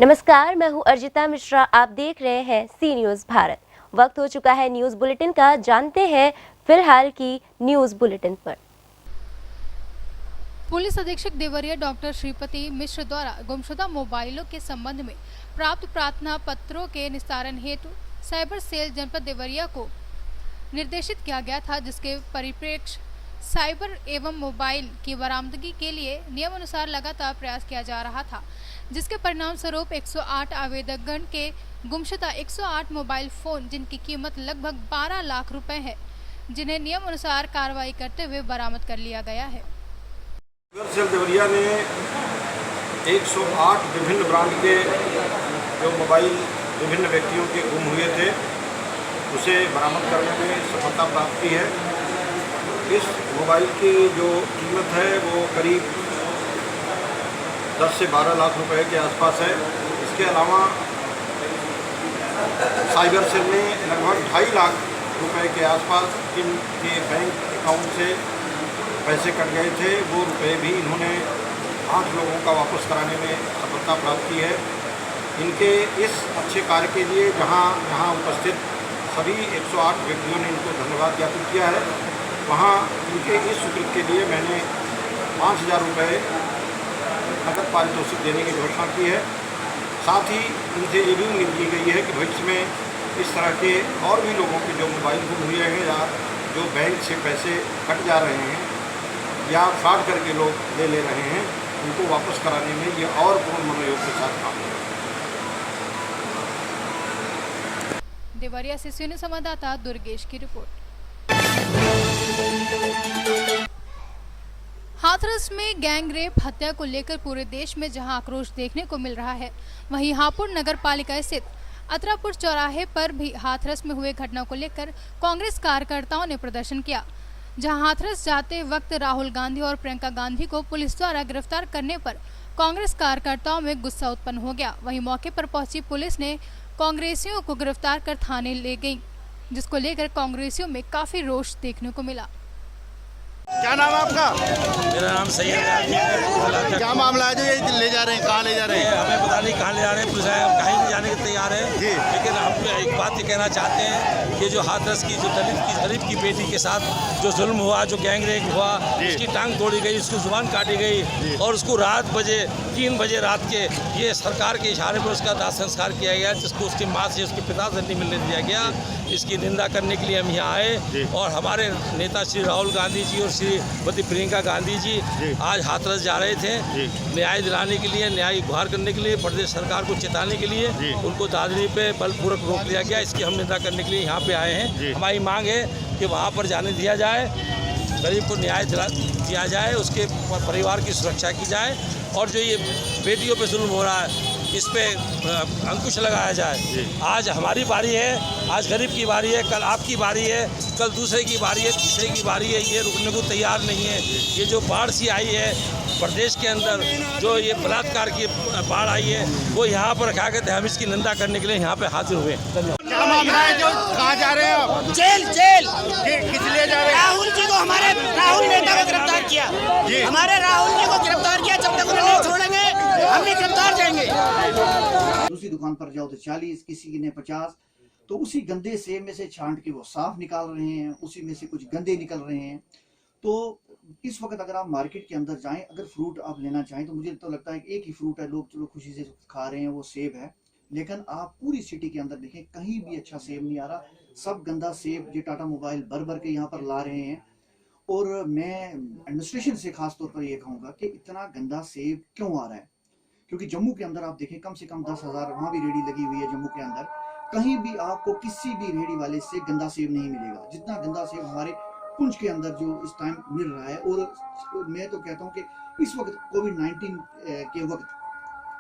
नमस्कार, मैं हूं अर्जिता मिश्रा। आप देख रहे हैं सी न्यूज़ भारत। वक्त हो चुका है न्यूज़ बुलेटिन का। जानते हैं फिलहाल की न्यूज़ बुलेटिन पर। पुलिस अधीक्षक देवरिया डॉक्टर श्रीपति मिश्र द्वारा गुमशुदा मोबाइलों के संबंध में प्राप्त प्रार्थना पत्रों के निस्तारण हेतु साइबर सेल जनपद देवरिया को निर्देशित किया गया था, जिसके परिप्रेक्ष्य साइबर एवं मोबाइल की बरामदगी के लिए नियमानुसार लगातार प्रयास किया जा रहा था, जिसके परिणाम स्वरूप 108 आवेदकगण के गुमशुदा 108 मोबाइल फोन, जिनकी कीमत लगभग 12 लाख रुपए है, जिन्हें नियमानुसार कार्रवाई करते हुए बरामद कर लिया गया है। साइबर सेल देवरिया ने 108 विभिन्न ब्रांड के जो मोबाइल विभिन्न व्यक्तियों के गुम हुए थे उसे बरामद करने में सफलता प्राप्त की है। इस मोबाइल की जो कीमत है वो करीब 10 से 12 लाख रुपए के आसपास है। इसके अलावा साइबर सेल ने लगभग 2.5 लाख रुपए के आसपास इनके बैंक अकाउंट से पैसे कट गए थे, वो रुपए भी इन्होंने 8 लोगों का वापस कराने में सफलता प्राप्त की है। इनके इस अच्छे कार्य के लिए जहां उपस्थित सभी 108 व्यक्तियों ने इनको धन्यवाद ज्ञापित किया है, वहां इनके इस सुकृत के लिए मैंने 5,000 रुपये नकद पारितोषिक देने की घोषणा की है। साथ ही इनसे ये भी उम्मीद की गई है कि भविष्य में इस तरह के और भी लोगों के जो मोबाइल गुम हुए हैं या जो बैंक से पैसे कट जा रहे हैं या फ्रॉड करके लोग ले रहे हैं, उनको वापस कराने में ये और पूर्ण मनोयोग के साथ काम करें। देवरिया से सीनियर संवाददाता दुर्गेश की रिपोर्ट। हाथरस में गैंग रेप हत्या को लेकर पूरे देश में जहां आक्रोश देखने को मिल रहा है, वहीं हापुड़ नगर पालिका स्थित अतरापुर चौराहे पर भी हाथरस में हुए घटना को लेकर कांग्रेस कार्यकर्ताओं ने प्रदर्शन किया। जहां हाथरस जाते वक्त राहुल गांधी और प्रियंका गांधी को पुलिस द्वारा गिरफ्तार करने पर कांग्रेस कार्यकर्ताओं में गुस्सा उत्पन्न हो गया। वहीं मौके पर पहुंची पुलिस ने कांग्रेसियों को गिरफ्तार कर थाने ले गई, जिसको लेकर कांग्रेसियों में काफी रोष देखने को मिला। क्या नाम है आपका? मेरा नाम सैयद है। क्या मामला है जो ये ले जा रहे हैं, कहाँ ले जा रहे हैं? हमें पता नहीं कहाँ ले जा रहे हैं, पुलिस कहीं नहीं जाने के तैयार है। लेकिन हम एक बात ये कहना चाहते हैं कि जो हाथरस की जो दलित की बेटी के साथ जो जुल्म हुआ, जो गैंग रेप हुआ, उसकी टांग तोड़ी गई, उसकी जुबान काटी गई और उसको 3 बजे रात के ये सरकार के इशारे पर उसका दाह संस्कार किया गया, जिसको उसकी माँ से उसके पिता से नहीं मिलने दिया गया। इसकी निंदा करने के लिए हम यहाँ आए और हमारे नेता श्री राहुल गांधी जी और श्रीमती प्रियंका गांधी जी आज हाथरस जा रहे थे न्याय दिलाने के लिए, न्याय गुहार करने के लिए, प्रदेश सरकार को चेताने के लिए। उनको दादरी पे बलपूर्वक रोक दिया गया, इसकी हम निंदा करने के लिए यहाँ पे आए हैं। हमारी मांग है कि वहाँ पर जाने दिया जाए, गरीब को न्याय दिया जाए, उसके परिवार की सुरक्षा की जाए और जो ये बेटियों पे जुल्म हो रहा है इस पे अंकुश लगाया जाए। आज हमारी बारी है, आज गरीब की बारी है, कल आपकी बारी है, कल दूसरे की बारी है, तीसरे की बारी है। ये रुकने को तैयार नहीं है। ये जो बाढ़ सी आई है प्रदेश के अंदर, जो ये बलात्कार की बाढ़ आई है, वो यहाँ पर रखा गया था। हम इसकी निंदा करने के लिए यहाँ पे हाजिर हुए। क्या मामला है जो कहाँ जा रहे हैं आप? जेल किस लिए जा रहे हैं? राहुल जी को, हमारे राहुल नेता को गिरफ्तार किया। हमारे राहुल जी को गिरफ्तार किया, जब तक उन्हें नहीं छोड़ेंगे हम भी गिरफ्तार जाएंगे। दूसरी दुकान पर जाओ तो 40, किसी ने 50, तो उसी गंदे सेब में से छांट के वो साफ निकाल रहे हैं, उसी में से कुछ गंदे निकल रहे हैं। तो इस वक्त अगर आप मार्केट के अंदर जाएं, अगर फ्रूट आप लेना चाहें तो मुझे तो लगता है कि एक ही फ्रूट है, लोग चलो खुशी से खा रहे हैं, वो सेब है। लेकिन आप पूरी सिटी के अंदर देखें, कहीं भी अच्छा सेब नहीं आ रहा, सब गंदा सेब ये टाटा मोबाइल भर के यहाँ पर ला रहे हैं। और मैं एडमिनिस्ट्रेशन से खास तौर पर यह कहूँगा कि इतना गंदा सेब क्यों आ रहा है, क्योंकि जम्मू के अंदर आप देखें कम से कम 10,000 वहाँ भी रेडी लगी हुई है जम्मू के अंदर, कहीं भी आपको किसी भी रेडी वाले से गंदा सेब नहीं मिलेगा जितना गंदा सेब हमारे पुंछ के अंदर जो इस टाइम मिल रहा है। और मैं तो कहता हूँ कि इस वक्त कोविड-19 के वक्त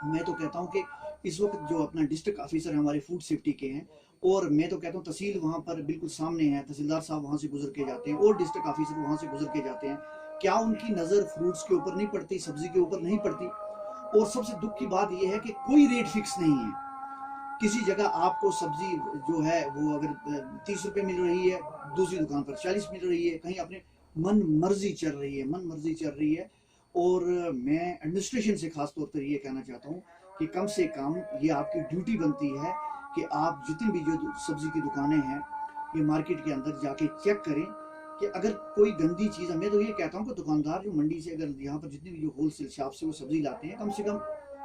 मैं तो कहता हूँ कि इस वक्त जो अपना डिस्ट्रिक्ट ऑफिसर हमारे फूड सेफ्टी के हैं, और मैं तो कहता हूँ तहसील वहाँ पर बिल्कुल सामने है, तहसीलदार साहब वहाँ से गुजर के जाते हैं और डिस्ट्रिक्ट ऑफिसर वहाँ से गुजर के जाते हैं। क्या उनकी नज़र फ्रूट्स के ऊपर नहीं पड़ती, सब्जी के ऊपर नहीं पड़ती? और सबसे दुख की बात यह है कि कोई रेट फिक्स नहीं है। किसी जगह आपको सब्जी जो है वो अगर 30 रुपए मिल रही है, दूसरी दुकान पर 40 मिल रही है, कहीं अपने मन मर्जी चल रही है। और मैं एडमिनिस्ट्रेशन से खास तौर पर ये कहना चाहता हूँ कि कम से कम ये आपकी ड्यूटी बनती है कि आप जितनी भी जो सब्जी की दुकानें हैं ये मार्केट के अंदर जाके चेक करें कि अगर कोई गंदी चीज़, मैं तो ये कहता हूँ कि दुकानदार जो मंडी से अगर यहाँ पर जितनी भी जो होलसेल शॉप से वो सब्जी लाते हैं, कम से कम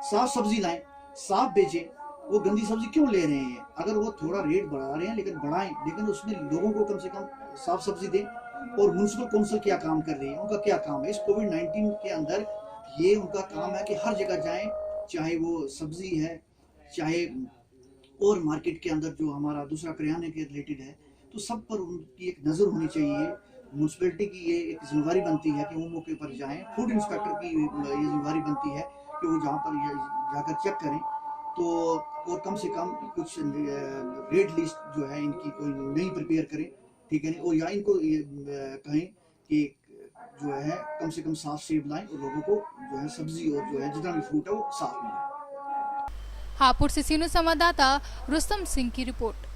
साफ सब्जी लाएं, साफ बेचें। वो गंदी सब्जी क्यों ले रहे हैं? अगर वो थोड़ा रेट बढ़ा रहे हैं लेकिन बढ़ाएं, लेकिन उसमें लोगों को कम से कम साफ सब्जी दें। और म्यूनसिपल काउंसिल क्या काम कर रही है, उनका क्या काम है इस कोविड-19 के अंदर? ये उनका काम है कि हर जगह जाएं, चाहे वो सब्जी है, चाहे और मार्केट के अंदर जो हमारा दूसरा करियाने के रिलेटेड है, तो सब पर उनकी एक नज़र होनी चाहिए। म्यूनसिपैलिटी की ये एक जिम्मेदारी बनती है कि वो मौके पर जाएं। फूड इंस्पेक्टर की ये जिम्मेदारी बनती है कि वो जहाँ पर जाकर चेक करें। तो और कम से कम कुछ रेड लिस्ट जो है इनकी कोई नई प्रिपेयर करें, ठीक है नहीं, और या इनको कहें कि जो है कम से कम साफ सेब लाएं और लोगों को जो है सब्जी और जो है जितना भी फ्रूट है वो साफ मिले। हापुड़ से सीनू संवाददाता रुस्तम सिंह की रिपोर्ट।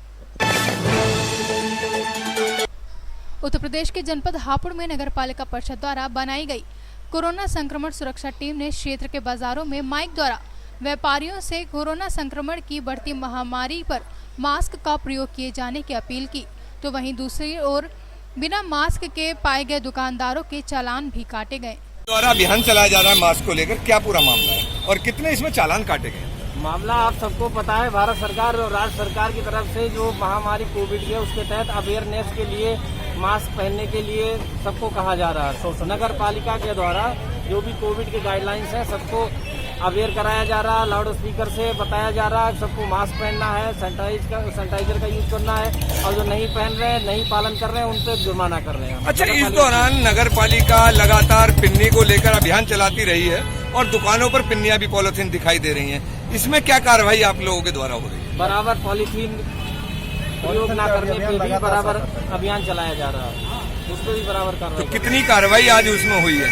उत्तर प्रदेश के जनपद हापुड़ में नगर पालिका परिषद द्वारा बनाई गई कोरोना संक्रमण सुरक्षा टीम ने क्षेत्र के बाजारों में माइक द्वारा व्यापारियों से कोरोना संक्रमण की बढ़ती महामारी पर मास्क का प्रयोग किए जाने की अपील की, तो वहीं दूसरी ओर बिना मास्क के पाए गए दुकानदारों के चालान भी काटे गए। द्वारा अभियान चलाया जा रहा है मास्क को लेकर, क्या पूरा मामला है और कितने इसमें चालान काटे गए? मामला आप सबको पता है, भारत सरकार और राज्य सरकार की तरफ से जो महामारी कोविड है उसके तहत अवेयरनेस के लिए मास्क पहनने के लिए सबको कहा जा रहा है। नगर पालिका के द्वारा जो भी कोविड के गाइडलाइंस हैं सबको अवेयर कराया जा रहा है, लाउड स्पीकर से बताया जा रहा है सबको मास्क पहनना है, सैनिटाइजर का यूज करना है, और जो नहीं पहन रहे हैं, नहीं पालन कर रहे हैं, उन पर जुर्माना कर रहे हैं। अच्छा, इस दौरान नगर पालिका लगातार पिन्नी को लेकर अभियान चलाती रही है और दुकानों पर पिन्नियां भी पॉलिथीन दिखाई दे रही हैं, इसमें क्या कार्रवाई आप लोगों के द्वारा हो रही है? बराबर पॉलिथीन प्रयोग न करने पे भी बराबर अभियान चलाया जा रहा है, उस पर भी बराबर कार्रवाई। तो कितनी कार्रवाई आज उसमें हुई है?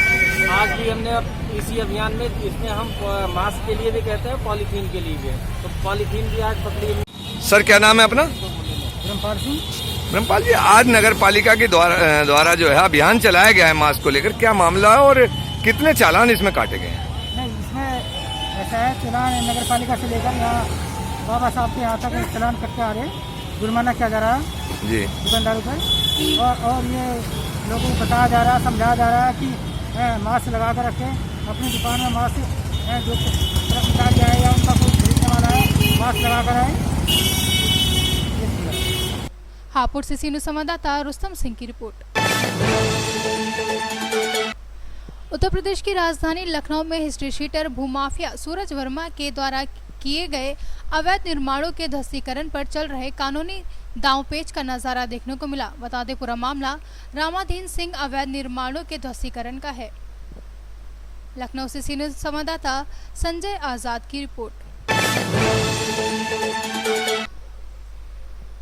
आज भी हमने इसी अभियान में, इसमें हम मास्क के लिए भी कहते हैं, पॉलीथीन के लिए भी, तो पॉलीथीन भी आज पकड़ी। सर क्या नाम है अपना? ब्रह्मपाल सिंह। ब्रह्मपाल जी, आज नगर पालिका के द्वारा जो है अभियान चलाया गया है मास्क को लेकर, क्या मामला है और कितने चालान इसमें काटे गए हैं? नहीं, इसमें ऐसा है, चलान नगर पालिका से लेकर यहाँ बाबा साहब के यहाँ तक चलान करके आ रहे हैं, जुर्माना किया जा रहा है जी दुकानदारों पर, और ये लोगों को बताया जा रहा है, समझाया जा रहा है कि मास्क लगा कर रखें अपनी दुकान में। मास्क जो कर्मचारी आए या उनका कोई खरीदने वाला है, मास्क लगा कर आए। हापुड़ से सीनू संवाददाता रुस्तम सिंह की रिपोर्ट। उत्तर प्रदेश की राजधानी लखनऊ में हिस्ट्री शीटर भूमाफिया सूरज वर्मा के द्वारा किए गए अवैध निर्माणों के ध्वस्तीकरण पर चल रहे कानूनी दांवपेच का नजारा देखने को मिला। बता दें, पूरा मामला रामाधीन सिंह अवैध निर्माणों के ध्वस्तीकरण का है। लखनऊ से सीनियर संवाददाता संजय आजाद की रिपोर्ट।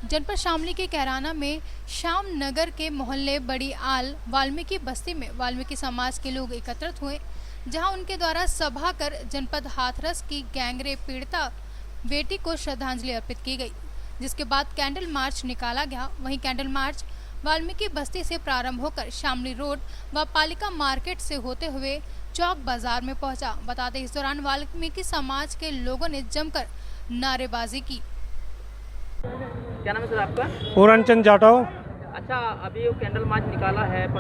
जनपद शामली के कैराना में श्याम नगर के मोहल्ले बड़ी आल वाल्मीकि बस्ती में वाल्मीकि समाज के लोग एकत्रित हुए, जहां उनके द्वारा सभा कर जनपद हाथरस की गैंगरेप पीड़िता बेटी को श्रद्धांजलि अर्पित की गई, जिसके बाद कैंडल मार्च निकाला गया। वहीं कैंडल मार्च वाल्मीकि बस्ती से प्रारंभ होकर शामली रोड व पालिका मार्केट से होते हुए चौक बाजार में पहुंचा। बता दें, इस दौरान वाल्मीकि समाज के लोगों ने जमकर नारेबाजी की। क्या नाम है सर आपका? पूरनचंद जाटव। अच्छा, अभी वो कैंडल मार्च निकाला है, एक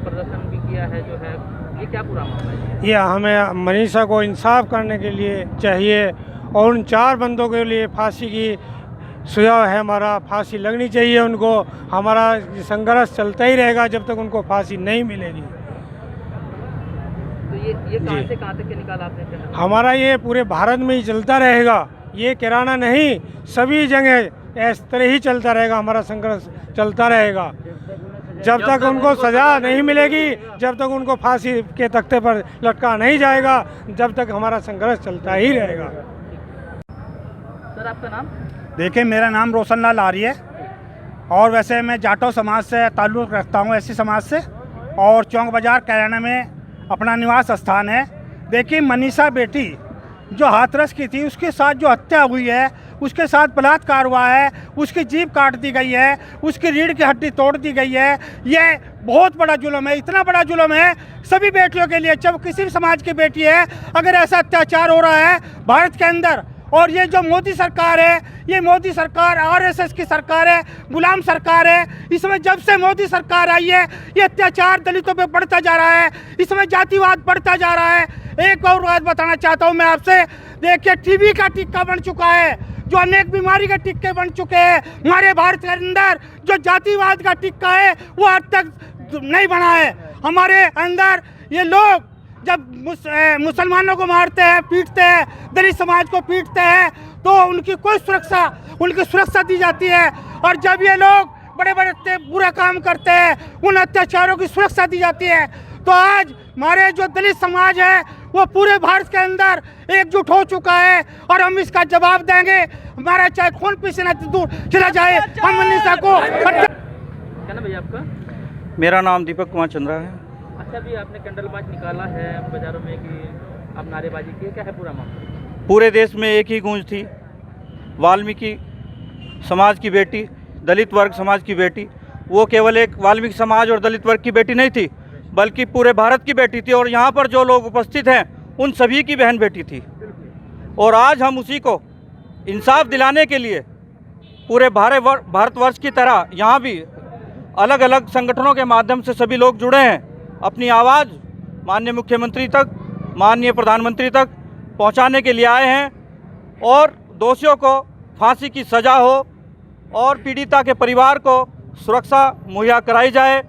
प्रदर्शन भी किया है, जो है ये क्या पूरा मामला है? ये हमें मनीषा को इंसाफ करने के लिए चाहिए और उन 4 बंदों के लिए फांसी की सुझाव है हमारा, फांसी लगनी चाहिए उनको। हमारा संघर्ष चलता ही रहेगा जब तक उनको फांसी नहीं मिलेगी। तो ये कहाँ से कहाँ तक के निकाला आपने? हमारा ये पूरे भारत में ही चलता रहेगा, ये किराना नहीं, सभी जगह इस तरह ही चलता रहेगा, हमारा संघर्ष चलता रहेगा जब तक उनको सजा नहीं मिलेगी, जब तक उनको फांसी के तख्ते पर लटका नहीं जाएगा, जब तक हमारा संघर्ष चलता ही रहेगा। सर आपका नाम? देखिए, मेरा नाम रोशन लाल आर्य है और वैसे मैं जाटव समाज से ताल्लुक़ रखता हूँ, ऐसी समाज से, और चौक बाज़ार कैराना में अपना निवास स्थान है। देखिए, मनीषा बेटी जो हाथरस की थी, उसके साथ जो हत्या हुई है, उसके साथ बलात्कार हुआ है, उसकी जीभ काट दी गई है, उसकी रीढ़ की हड्डी तोड़ दी गई है। ये बहुत बड़ा जुल्म है, इतना बड़ा जुल्म है सभी बेटियों के लिए। जब किसी भी समाज की बेटी है अगर ऐसा अत्याचार हो रहा है भारत के अंदर, और ये जो मोदी सरकार है, ये मोदी सरकार आरएसएस की सरकार है, गुलाम सरकार है। इसमें जब से मोदी सरकार आई है ये अत्याचार दलितों पे बढ़ता जा रहा है, इसमें जातिवाद बढ़ता जा रहा है। एक और बात बताना चाहता हूँ मैं आपसे, देखिए टीबी का टिक्का बन चुका है, जो अनेक बीमारी के टिक्के बन चुके हैं। हमारे भारत के अंदर जो जातिवाद का टिक्का है वो आज तक नहीं बना है। हमारे अंदर ये लोग जब मुसलमानों को मारते हैं, पीटते हैं, दलित समाज को पीटते हैं, तो उनकी सुरक्षा दी जाती है। और जब ये लोग बड़े बड़े बुरा काम करते हैं उन अत्याचारों की सुरक्षा दी जाती है। तो आज हमारे जो दलित समाज है वो पूरे भारत के अंदर एकजुट हो चुका है और हम इसका जवाब देंगे। हमारा चाहे खून पसीना दूर चला जाए, हम मनीषा को। क्या नाम भैया आपका? मेरा नाम दीपक कुमार चंद्रा है। अच्छा, भी आपने कैंडल मार्च निकाला है बाजारों में कि आप नारेबाजी की, क्या है पूरा मामला? पूरे देश में एक ही गूंज थी, वाल्मीकि समाज की बेटी, दलित वर्ग समाज की बेटी। वो केवल एक वाल्मीकि समाज और दलित वर्ग की बेटी नहीं थी, बल्कि पूरे भारत की बेटी थी। और यहाँ पर जो लोग उपस्थित हैं उन सभी की बहन बेटी थी। और आज हम उसी को इंसाफ दिलाने के लिए पूरे भारतवर्ष की तरह यहाँ भी अलग अलग संगठनों के माध्यम से सभी लोग जुड़े हैं। अपनी आवाज़ माननीय मुख्यमंत्री तक, माननीय प्रधानमंत्री तक पहुंचाने के लिए आए हैं और दोषियों को फांसी की सज़ा हो और पीड़िता के परिवार को सुरक्षा मुहैया कराई जाए,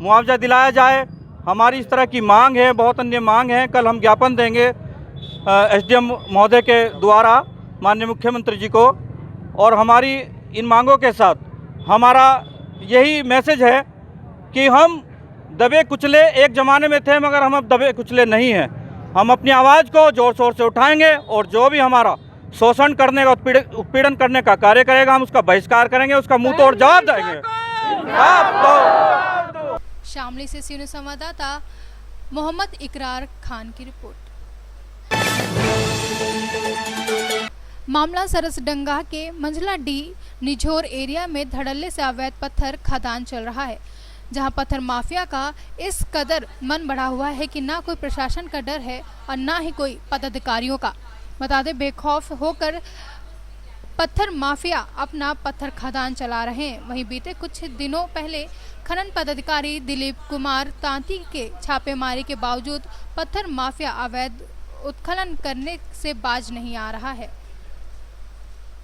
मुआवजा दिलाया जाए। हमारी इस तरह की मांग है, बहुत अन्य मांग है। कल हम ज्ञापन देंगे एसडीएम महोदय के द्वारा माननीय मुख्यमंत्री जी को। और हमारी इन मांगों के साथ हमारा यही मैसेज है कि हम दबे कुचले एक ज़माने में थे, मगर हम अब दबे कुचले नहीं हैं। हम अपनी आवाज़ को ज़ोर शोर से उठाएंगे और जो भी हमारा शोषण करने का, उत्पीड़न करने का कार्य करेगा, हम उसका बहिष्कार करेंगे, उसका मुंह तोड़ जवाब देंगे। शामली से सीनियर संवाददाता मोहम्मद इकरार खान की रिपोर्ट। मामला सरसडंगा के मंझला डी निझोर एरिया में धड़ल्ले से अवैध पत्थर खदान चल रहा है, जहां पत्थर माफिया का इस कदर मन बढ़ा हुआ है कि ना कोई प्रशासन का डर है और ना ही कोई पदाधिकारियों का। बता दें, बेखौफ होकर पत्थर माफिया अपना पत्थर खदान चला रहे हैं। वहीं बीते कुछ दिनों पहले खनन पदाधिकारी दिलीप कुमार तांती के छापेमारी के बावजूद पत्थर माफिया अवैध उत्खनन करने से बाज नहीं आ रहा है।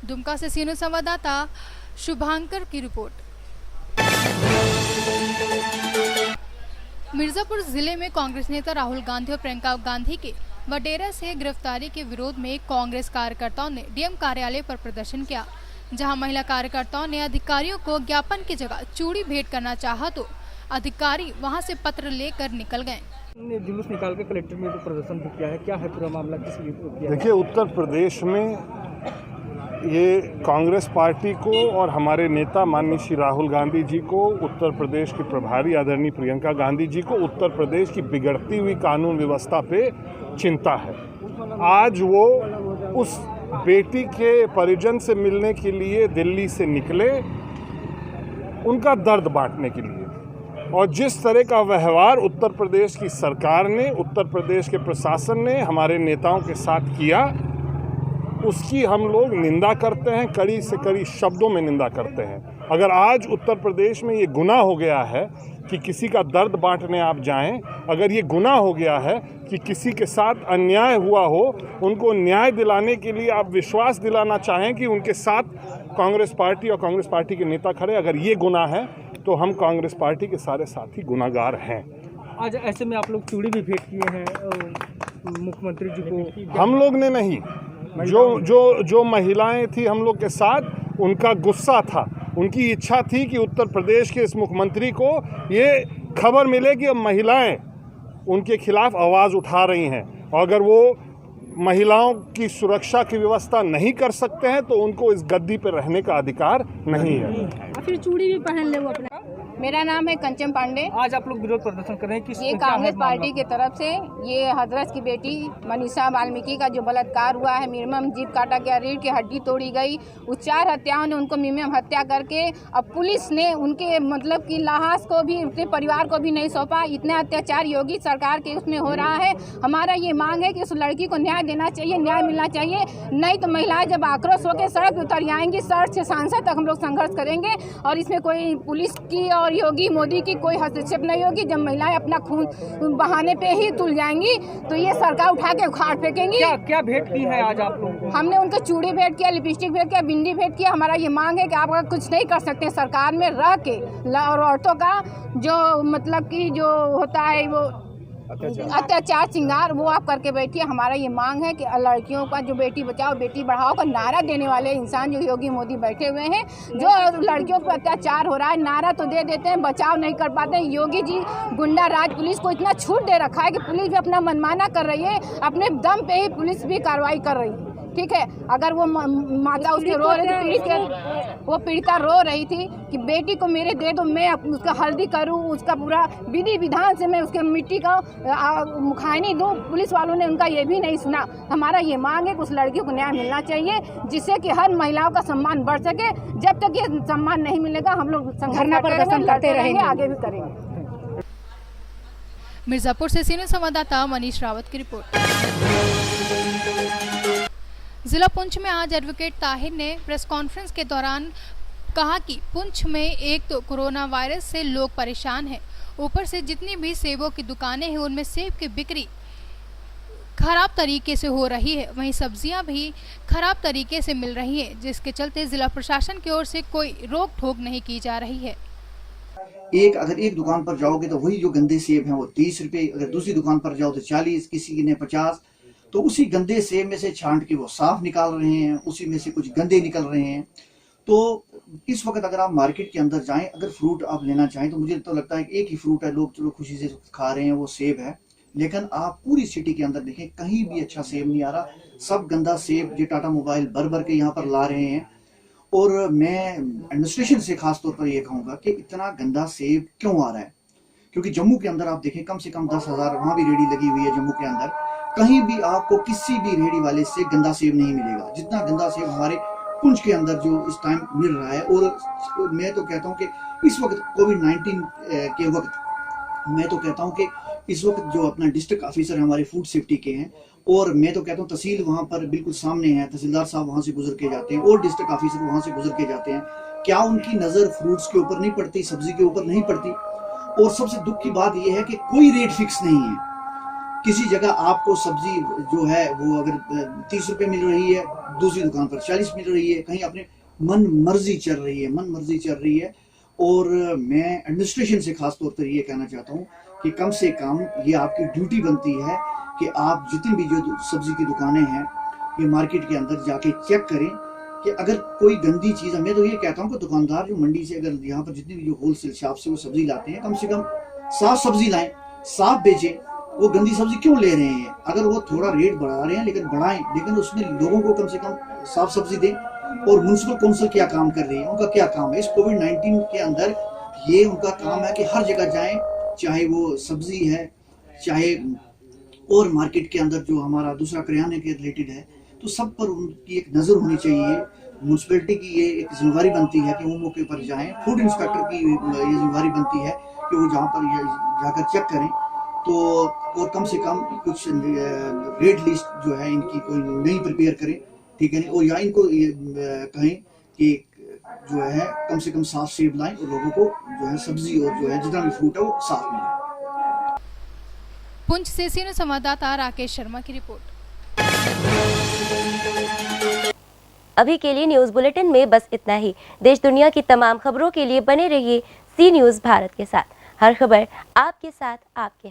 दुमका से सीनियर संवाददाता शुभांकर की रिपोर्ट। मिर्जापुर जिले में कांग्रेस नेता राहुल गांधी और प्रियंका गांधी के वडेरा से गिरफ्तारी के विरोध में कांग्रेस कार्यकर्ताओं ने डीएम कार्यालय पर प्रदर्शन किया, जहां महिला कार्यकर्ताओं ने अधिकारियों को ज्ञापन की जगह चूड़ी भेंट करना चाहा तो अधिकारी वहां से पत्र लेकर निकल गए। जुलूस निकाल के कलेक्टर में प्रदर्शन भी किया है, क्या है पूरा मामला, किस लिए किया? देखिए, उत्तर प्रदेश में ये कांग्रेस पार्टी को और हमारे नेता माननीय श्री राहुल गांधी जी को, उत्तर प्रदेश की प्रभारी आदरणीय प्रियंका गांधी जी को उत्तर प्रदेश की बिगड़ती हुई कानून व्यवस्था पे चिंता है। आज वो उस बेटी के परिजन से मिलने के लिए दिल्ली से निकले, उनका दर्द बांटने के लिए। और जिस तरह का व्यवहार उत्तर प्रदेश की सरकार ने, उत्तर प्रदेश के प्रशासन ने हमारे नेताओं के साथ किया, उसकी हम लोग निंदा करते हैं, कड़ी से कड़ी शब्दों में निंदा करते हैं। अगर आज उत्तर प्रदेश में ये गुनाह हो गया है कि किसी का दर्द बांटने आप जाएं, अगर ये गुनाह हो गया है कि किसी के साथ अन्याय हुआ हो, उनको न्याय दिलाने के लिए आप विश्वास दिलाना चाहें कि उनके साथ कांग्रेस पार्टी और कांग्रेस पार्टी के नेता खड़े, अगर ये गुनाह है तो हम कांग्रेस पार्टी के सारे साथी गुनाहगार हैं। आज ऐसे में आप लोग चूड़ी भी भेंट किए हैं मुख्यमंत्री जी को? हम लोग ने नहीं, जो महिलाएं थी हम लोग के साथ, उनका गुस्सा था, उनकी इच्छा थी कि उत्तर प्रदेश के इस मुख्यमंत्री को ये खबर मिले कि अब महिलाएं उनके खिलाफ आवाज़ उठा रही हैं, और अगर वो महिलाओं की सुरक्षा की व्यवस्था नहीं कर सकते हैं तो उनको इस गद्दी पर रहने का अधिकार नहीं है। फिर चूड़ी भी पहन ले वो अपना। मेरा नाम है कंचन पांडे। आज आप लोग विरोध प्रदर्शन कर रहे हैं, ये कांग्रेस पार्टी की तरफ से ये हजरत की बेटी मनीषा वाल्मीकि का जो बलात्कार हुआ है, मिनिमम जीभ काटा गया, रीढ़ की हड्डी तोड़ी गई, उस 4 हत्याओं ने उनको मिनिमम हत्या करके अब पुलिस ने उनके मतलब कि लाश को भी उनके परिवार को भी नहीं सौंपा। इतना अत्याचार योगी सरकार के उसमें हो रहा है। हमारा ये मांग है कि उस लड़की को न्याय देना चाहिए, न्याय मिलना चाहिए। नहीं तो महिलाएं जब आक्रोश होकर सड़क पर उतर आएंगी, सड़क से सांसद तक हम लोग संघर्ष करेंगे और इसमें कोई पुलिस की और योगी मोदी की कोई हस्तक्षेप नहीं होगी। जब महिलाएं अपना खून बहाने पे ही तुल जाएंगी तो ये सरकार उठा के उखाड़ फेंकेंगी। क्या भेंट की है आज आप लोग? हमने उनको चूड़ी भेंट किया, लिपस्टिक भेंट किया, बिंदी भेंट किया। हमारा ये मांग है कि आप अगर कुछ नहीं कर सकते सरकार में रह के और औरतों का जो मतलब कि जो होता है वो अत्याचार श्रृंगार वो आप करके बैठिए। हमारा ये मांग है कि लड़कियों का जो बेटी बचाओ बेटी बढ़ाओ का नारा देने वाले इंसान जो योगी मोदी बैठे हुए हैं, जो लड़कियों पर अत्याचार हो रहा है नारा तो दे देते हैं, बचाव नहीं कर पाते हैं। योगी जी गुंडा राज पुलिस को इतना छूट दे रखा है कि पुलिस भी अपना मनमाना कर रही है, अपने दम पे ही पुलिस भी कार्रवाई कर रही है। ठीक है, अगर वो माता उसके रो रही थी, वो पीड़िता रो रही थी कि बेटी को मेरे दे दो, मैं उसका हल्दी करूं, उसका पूरा विधि विधान से मैं उसके मिट्टी का मुखानी दूं, पुलिस वालों ने उनका ये भी नहीं सुना। हमारा ये मांग है कि उस लड़की को न्याय मिलना चाहिए जिससे कि हर महिलाओं का सम्मान बढ़ सके। जब तक ये सम्मान नहीं मिलेगा हम लोग संघर्ष प्रदर्शन करते रहेंगे, आगे भी करेंगे। मिर्जापुर से सीनियर संवाददाता मनीष रावत की रिपोर्ट। जिला पुंछ में आज एडवोकेट ताहिर ने प्रेस कॉन्फ्रेंस के दौरान कहा कि पुंछ में एक तो कोरोना वायरस से लोग परेशान हैं, ऊपर से जितनी भी सेबों की दुकानें हैं उनमें सेब की बिक्री खराब तरीके से हो रही है, वहीं सब्जियां भी खराब तरीके से मिल रही हैं, जिसके चलते जिला प्रशासन की ओर से कोई रोक टोक नहीं की जा रही है। अगर एक दुकान पर जाओगे तो वही जो गंदे सेब हैं वो 30 रुपये, अगर दूसरी दुकान पर जाओ तो 40, किसी ने 50। तो उसी गंदे सेब में से छांट के वो साफ निकाल रहे हैं, उसी में से कुछ गंदे निकल रहे हैं। तो इस वक्त अगर आप मार्केट के अंदर जाएं, अगर फ्रूट आप लेना चाहें तो मुझे तो लगता है कि एक ही फ्रूट है, लोग चलो खुशी से खा रहे हैं, वो सेब है। लेकिन आप पूरी सिटी के अंदर देखें, कहीं भी अच्छा सेब नहीं आ रहा, सब गंदा सेब जो टाटा मोबाइल भर भर के यहाँ पर ला रहे हैं। और मैं एडमिनिस्ट्रेशन से खास तौर पर यह कहूँगा कि इतना गंदा सेब क्यों आ रहा है, क्योंकि जम्मू के अंदर आप देखें कम से कम 10,000 वहाँ भी रेडी लगी हुई है जम्मू के अंदर, कहीं भी आपको किसी भी रेडी वाले से गंदा सेब नहीं मिलेगा जितना गंदा सेब हमारे पुंछ के अंदर जो इस टाइम मिल रहा है। और मैं तो कहता हूँ कि इस वक्त कोविड-19 के वक्त मैं तो कहता हूँ कि इस वक्त जो अपना डिस्ट्रिक्ट ऑफिसर हमारे फूड सेफ्टी के हैं, और मैं तो कहता हूँ तहसील वहाँ पर बिल्कुल सामने है, तहसीलदार साहब वहाँ से गुजर के जाते हैं और डिस्ट्रिक्ट ऑफिसर वहाँ से गुजर के जाते हैं, क्या उनकी नज़र फ्रूट्स के ऊपर नहीं पड़ती, सब्जी के ऊपर नहीं पड़ती? और सबसे दुख की बात यह है कि कोई रेट फिक्स नहीं है। किसी जगह आपको सब्जी जो है वो अगर 30 रुपये मिल रही है, दूसरी दुकान पर 40 मिल रही है, कहीं अपने मन मर्जी चल रही है। और मैं एडमिनिस्ट्रेशन से खास तौर पर ये कहना चाहता हूँ कि कम से कम ये आपकी ड्यूटी बनती है कि आप जितनी भी जो सब्जी की दुकानें हैं ये मार्केट के अंदर जाके चेक करें कि अगर कोई गंदी चीज़ है। मैं तो ये कहता हूँ कि दुकानदार जो मंडी से अगर यहाँ पर जितनी भी जो होलसेल शॉप से वो सब्जी लाते हैं, कम से कम साफ सब्जी लाएं, साफ बेचें। वो गंदी सब्जी क्यों ले रहे हैं? अगर वो थोड़ा रेट बढ़ा रहे हैं लेकिन बढ़ाएं, लेकिन उसमें लोगों को कम से कम साफ सब्जी दें। और म्यूनसिपल काउंसिल क्या काम कर रही है, उनका क्या काम है इस कोविड-19 के अंदर? ये उनका काम है कि हर जगह जाएं, चाहे वो सब्जी है, चाहे और मार्केट के अंदर जो हमारा दूसरा किराने के रिलेटेड है, तो सब पर उनकी एक नज़र होनी चाहिए। म्यूनसिपैलिटी की ये एक जिम्मेवारी बनती है कि वो मौके पर जाएं। फूड इंस्पेक्टर की ये जिम्मेवारी बनती है कि वो जहाँ पर जाकर चेक करें। तो और कम से कम कुछ रेट लिस्ट जो है इनकी कोई नई प्रिपेयर करें, ठीक है, और या इनको कहें कि जो है कम से कम साफ सेब लाएं और लोगों को जो है सब्जी और जो है जितना भी फ्रूट है वो साफ मिले। पुंछ से सीनियर संवाददाता राकेश शर्मा की रिपोर्ट। अभी के लिए न्यूज़ बुलेटिन में बस इतना ही। देश दुनिया की तमाम खबरों के लिए बने रहिए सी न्यूज़ भारत के साथ। हर खबर आपके साथ, आपके